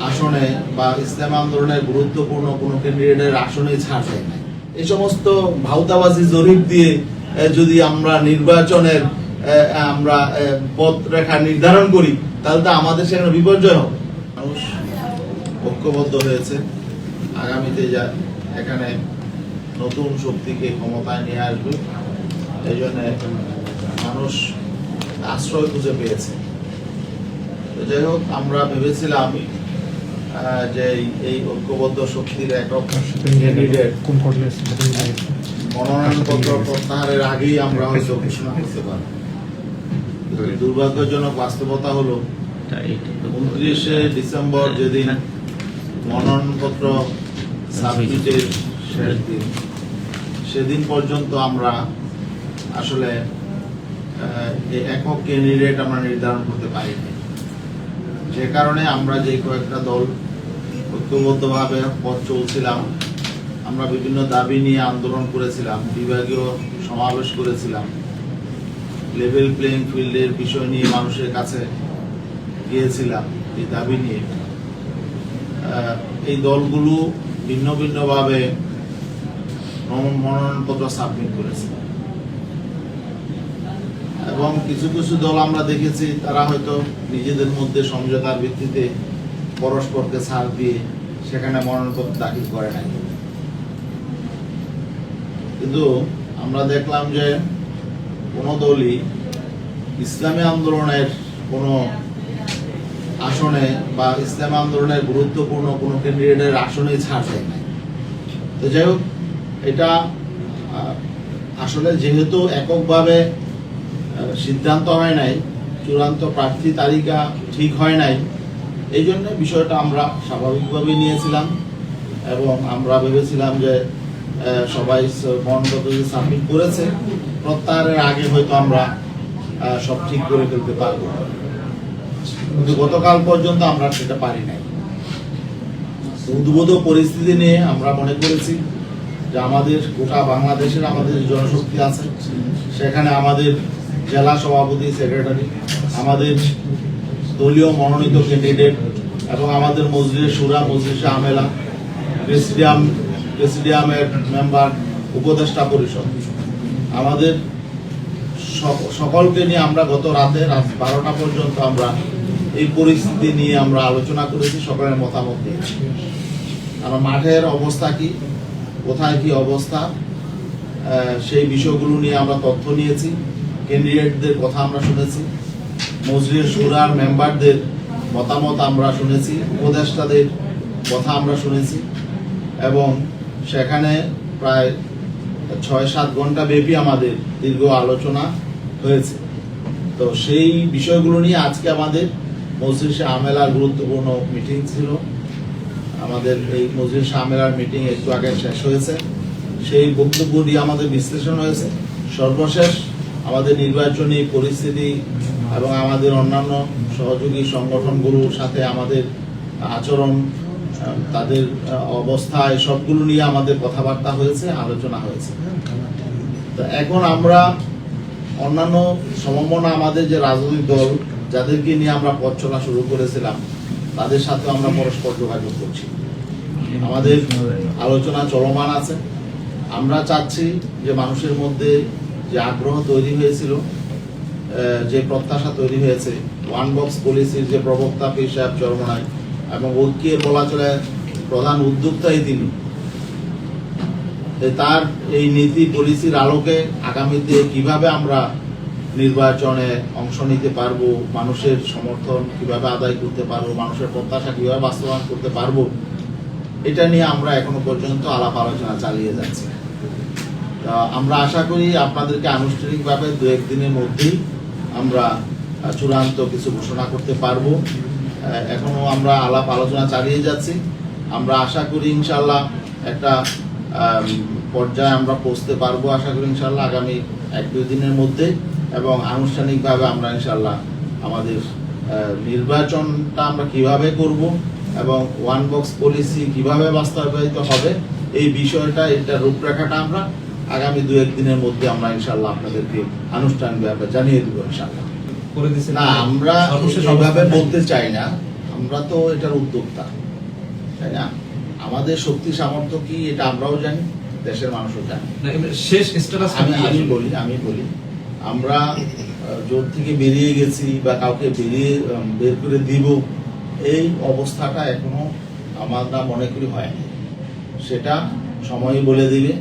আসনে বা ইসলাম আন্দোলনের গুরুত্বপূর্ণ কোনো ক্যান্ডিডেটের আসনে ছাড় দেয় না। এই সমস্ত ভাউতাবাজি জরিপ দিয়ে যদি আমরা নির্বাচনের আমরা পথরেখা নির্ধারণ করি তাহলে তো আমাদের সেখানে বিপর্যয় হবে। মানুষ ঐক্যবদ্ধ হয়েছে, আগামীতে যা এখানে নতুন শক্তিকে ক্ষমতায় নিয়ে আসবে, এই জন্য মানুষ আশ্রয় খুঁজে পেয়েছে। তো যাই হোক, আমরা ভেবেছিলাম যে এই ঐক্যবদ্ধ শক্তির একক ক্যান্ডিডেট মনোনয়নপত্র প্রত্যাহারের আগেই আমরা হয়তো ঘোষণা করতে পারি। দুর্ভাগ্যজনক বাস্তবতা হলো 29শে ডিসেম্বর যেদিন মনোনয়নপত্র সাবমিটের শেষ দিন, সেদিন পর্যন্ত আমরা আসলে একক ক্যান্ডিডেট আমরা নির্ধারণ করতে পারিনি। যে কারণে আমরা যে কয়েকটা দল ঐক্যবদ্ধভাবে পথ চলছিলাম, আমরা বিভিন্ন দাবি নিয়ে আন্দোলন করেছিলাম, বিভাগীয় সমাবেশ করেছিলাম, লেভেল প্লেইং ফিল্ডের বিষয় নিয়ে মানুষের কাছে গিয়েছিলাম এই দাবি নিয়ে। এই দলগুলো ভিন্ন ভিন্নভাবে মনোনয়নপত্র সাবমিট করেছে এবং কিছু কিছু দল আমরা দেখেছি তারা হয়তো নিজেদের মধ্যে সমঝোতার ভিত্তিতে পরস্পরকে ছাড় দিয়ে সেখানে মনোনয়নপত্র দাখিল করে নাই। কিন্তু আমরা দেখলাম যে কোনো দলই ইসলামী আন্দোলনের কোনো আসনে বা ইসলামী আন্দোলনের গুরুত্বপূর্ণ কোনো ক্যান্ডিডেটের আসনে ছাড় দেয় নাই। তো যাই হোক, এটা আসলে যেহেতু এককভাবে সিদ্ধান্ত হয় নাই, চূড়ান্ত প্রার্থী তালিকা ঠিক হয় নাই, এই জন্য বিষয়টা আমরা স্বাভাবিকভাবেই নিয়েছিলাম এবং আমরা ভেবেছিলাম যে সবাই মনোনয়নপত্র সাবমিট করেছে, প্রত্যাহারের আগে হয়তো আমরা সব ঠিক করে ফেলতে পারবো। কিন্তু গতকাল পর্যন্ত আমরা সেটা পারি নাই। উদ্ভূত পরিস্থিতি নিয়ে আমরা মনে করেছি যে আমাদের গোটা বাংলাদেশের আমাদের জনশক্তি আছে, সেখানে আমাদের জেলা সভাপতি, সেক্রেটারি, আমাদের দলীয় মনোনীত ক্যান্ডিডেট এবং আমাদের মজলিস শুরা, মজলিসে আমেলা, প্রেসিডিয়ামের মেম্বার, উপদেষ্টা পরিষদ, আমাদের সকলকে নিয়ে আমরা গত রাত 12টা পর্যন্ত আমরা এই পরিস্থিতি নিয়ে আমরা আলোচনা করেছি, সকলের মতামত দিয়েছি। আমরা মাঠের অবস্থা কি, কোথায় কি অবস্থা, সেই বিষয়গুলো নিয়ে আমরা তথ্য নিয়েছি, ক্যান্ডিডেটদের কথা আমরা শুনেছি, মজলিস শুরার মেম্বারদের মতামত আমরা শুনেছি, উপদেষ্টাদের কথা আমরা শুনেছি এবং সেখানে প্রায় 6-7 ঘন্টা ব্যাপী আমাদের দীর্ঘ আলোচনা হয়েছে। তো সেই বিষয়গুলো নিয়ে আজকে আমাদের মজলিসে আমেলার গুরুত্বপূর্ণ মিটিং ছিল। আমাদের এই মজলিসে আমেলার মিটিং একটু আগে শেষ হয়েছে। সেই বক্তব্য দিয়ে আমাদের বিশ্লেষণ হয়েছে। সর্বশেষ আমাদের নির্বাচনী পরিস্থিতি এবং আমাদের অন্যান্য সহযোগী সংগঠনগুলোর সাথে আমাদের আচরণ, তাদের অবস্থা, সবগুলো নিয়ে আমাদের কথাবার্তা হয়েছে, আলোচনা হয়েছে। তো এখন আমরা অন্যান্য সমমনা আমাদের যে রাজনৈতিক দল যাদেরকে নিয়ে আমরা পথ চলা শুরু করেছিলাম, তাদের সাথে আমরা পরস্পর যোগাযোগ করছি, আমাদের আলোচনা চলমান আছে। আমরা চাচ্ছি যে মানুষের মধ্যে যে আগ্রহ তৈরি হয়েছিল, যে প্রত্যাশা তৈরি হয়েছে, ওয়ান বক্স পলিসির যে প্রবক্তা পীর সাহেব চরমনাই এবং ঐক্যের বলা চলে প্রধান উদ্যোক্তাই তিনি, তার এই নীতি পলিসির আলোকে আগামীতে কিভাবে আমরা নির্বাচনে অংশ নিতে পারবো, মানুষের সমর্থন কিভাবে আদায় করতে পারবো, মানুষের প্রত্যাশা কিভাবে বাস্তবায়ন করতে পারবো, এটা নিয়ে আমরা এখনো পর্যন্ত আলাপ আলোচনা চালিয়ে যাচ্ছি। আমরা আশা করি আপনাদেরকে আনুষ্ঠানিকভাবে 2-1 দিনের মধ্যেই আমরা চূড়ান্ত কিছু ঘোষণা করতে পারবো। এখনো আমরা আলাপ আলোচনা চালিয়ে যাচ্ছি। আমরা আশা করি ইনশাল্লাহ একটা পর্যায়ে আমরা পৌঁছতে পারবো, আশা করি ইনশাল্লাহ আগামী 1-2 দিনের মধ্যে, এবং আনুষ্ঠানিকভাবে আমরা ইনশাল্লাহ আমাদের নির্বাচনটা আমরা কিভাবে করব এবং ওয়ান বক্স পলিসি কিভাবে বাস্তবায়িত হবে, এই বিষয়টা, এটা রূপরেখাটা আমরা আগামী 2-1 দিনের মধ্যে আমরা ইনশাল্লাহ আপনাদেরকে আনুষ্ঠানিকভাবে জানিয়ে দেবো ইনশাল্লাহ। না, আমরা সেভাবে বলতে চাই না। আমরা তো এটার উদ্যোক্তা, তাই না? আমাদের শক্তি সামর্থ্য কি এটা আমরাও জানি, দেশের মানুষও জানে। শেষ স্ট্যাটাস আমি বলি আমরা জোর থেকে বেরিয়ে গেছি বা কাউকে বের করে দিব, এই অবস্থাটা এখনো আমরা মনে করি হয়নি। সেটা সময় বলে দিবে।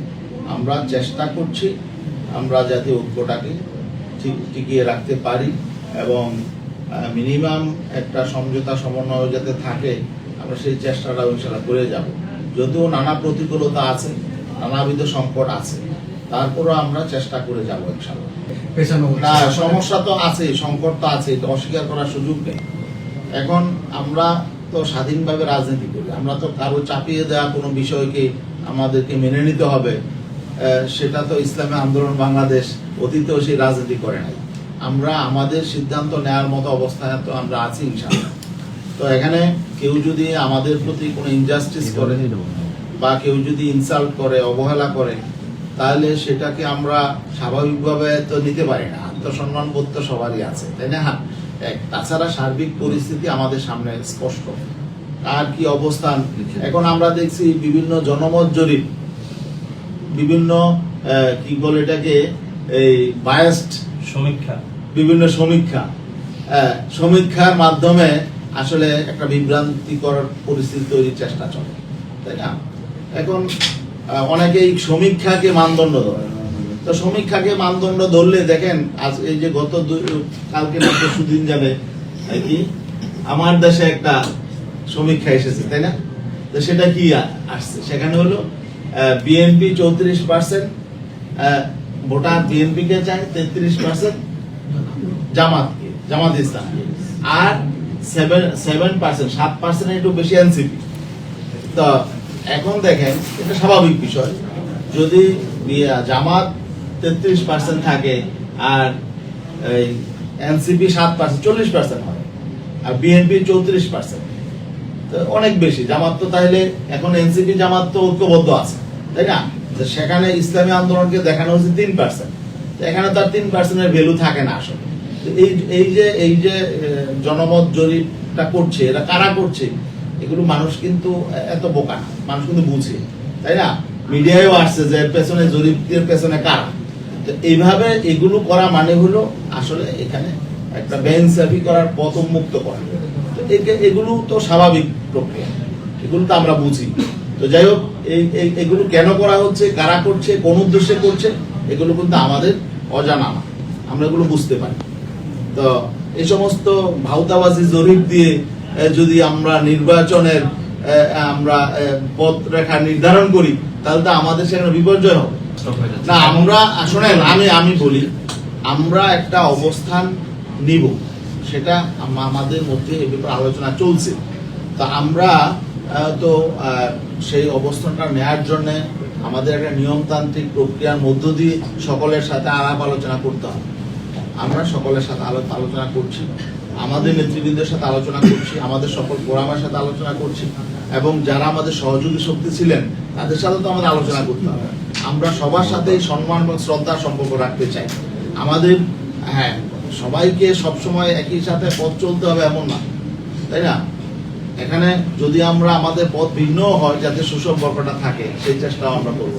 আমরা চেষ্টা করছি আমরা যাতে ঐক্যটাকে টিকিয়ে রাখতে পারি এবং মিনিমাম একটা সমঝোতা সমন্বয় যাতে থাকে, আমরা সেই চেষ্টাটা ইনশাআল্লাহ করে যাব। যদিও নানা প্রতিকূলতা আছে, নানাবিধ সংকট আছে, তারপরও আমরা চেষ্টা করে যাব ইনশাআল্লাহ। না, সমস্যা তো আছে, সংকট তো আছে, এটা অস্বীকার করার সুযোগ নেই। এখন আমরা তো স্বাধীনভাবে রাজনীতি করি, আমরা তো কারো চাপিয়ে দেওয়া কোনো বিষয়কে আমাদেরকে মেনে নিতে হবে, সেটা তো ইসলামী আন্দোলন বাংলাদেশ অতীতেও সেই রাজনীতি করে নাই। আমরা আমাদের সিদ্ধান্ত নেওয়ার মতো অবস্থায় তো আমরা আছি ইনশাআল্লাহ। তো এখানে কেউ যদি আমাদের প্রতি কোনো ইনজাস্টিস করে বা কেউ যদি ইনসাল্ট করে, অবহেলা করে, তাহলে সেটাকে আমরা স্বাভাবিকভাবে তো নিতে পারি না। আত্মসম্মান বোধ তো সবারই আছে, তাই না? তাছাড়া সার্বিক পরিস্থিতি আমাদের সামনে স্পষ্ট, আর কি অবস্থান। এখন আমরা দেখছি বিভিন্ন জনমত জরিপ, বিভিন্ন কি বলে এটাকে, এই বায়াসড সমীক্ষা, বিভিন্ন সমীক্ষার মাধ্যমে আসলে একটা বিভ্রান্তিকর পরিস্থিতি তৈরির চেষ্টা চলে, তাই না? এখন অনেকেই সমীক্ষাকে মানদণ্ড ধরে, তো সমীক্ষাকে মানদণ্ড ধরলে দেখেন আজ এই যে কালকে না পরশুদিন যাবে কি আমার দেশে একটা সমীক্ষা এসেছে, তাই না? তো সেটা কি আসছে, সেখানে হলো বিএনপি 34% ভোটার বিএনপি কে চায়, 33% জামাত ইসলাম, আর 7% একটু বেশি এনসিপি। তো এখন দেখেন এটা স্বাভাবিক বিষয়, যদি জামাত 33% থাকে আর এনসিপি 7%, 40% হয়, আর বিএনপি 34%, তো অনেক বেশি। জামাত তো তাহলে এখন এনসিপি জামাত তো ঐক্যবদ্ধ আছে, তাই না? সেখানে ইসলামী আন্দোলনকে দেখানো হচ্ছে 3%, এখানে তার 3% ভ্যালু থাকে না আসলে। এই যে জনমত জরিপটা করছে, এরা কারা করছে? এগুলো মানুষ কিন্তু এত বোকা না, মানুষ কিন্তু বুঝে, তাই না? মিডিয়ায়ও আসছে যে পেছনে জরিপের পেছনে কারা। তো এইভাবে এগুলো করা মানে হলো আসলে এখানে একটা বেইনসাফি করার পথ উন্মুক্ত করা। তো এগুলো তো স্বাভাবিক প্রক্রিয়া, এগুলো তো আমরা বুঝি। তো যাই হোক, এগুলো কেন করা হচ্ছে, কারা করছে, কোন উদ্দেশ্যে করছে, এগুলো কিন্তু আমাদের অজানা না, আমরা এগুলো বুঝতে পারি। তো এই সমস্ত ভাউতাবাজি জরিপ দিয়ে যদি আমরা নির্বাচনের আমরা পথরেখা নির্ধারণ করি, তাহলে তো আমাদের সেখানে বিপর্যয় হবে না। আমরা শোনেন, আমি বলি, আমরা একটা অবস্থান নিব, সেটা আমাদের মধ্যে এ ব্যাপারে আলোচনা চলছে। তা আমরা তো সেই অবস্থানটা নেওয়ার জন্য আমাদের একটা নিয়মতান্ত্রিক প্রক্রিয়ার মধ্য দিয়ে সকলের সাথে আলাপ আলোচনা করতে হবে। আমরা সকলের সাথে আলোচনা করছি, আমাদের নেতৃবৃন্দের সাথে আলোচনা করছি, আমাদের সকল গোড়ামার সাথে আলোচনা করছি, এবং যারা আমাদের সহযোগী শক্তি ছিলেন তাদের সাথে তো আমাদের আলোচনা করতে হবে। আমরা সবার সাথে সম্মান এবং শ্রদ্ধার সম্পর্ক রাখতে চাই। আমাদের সবাইকে সবসময় একই সাথে পথ চলতে হবে এমন না, তাই না? এখানে যদি আমরা আমাদের পথ ভিন্ন হয়, যাতে সুসম্পর্কটা থাকে, সেই চেষ্টাও আমরা করবো।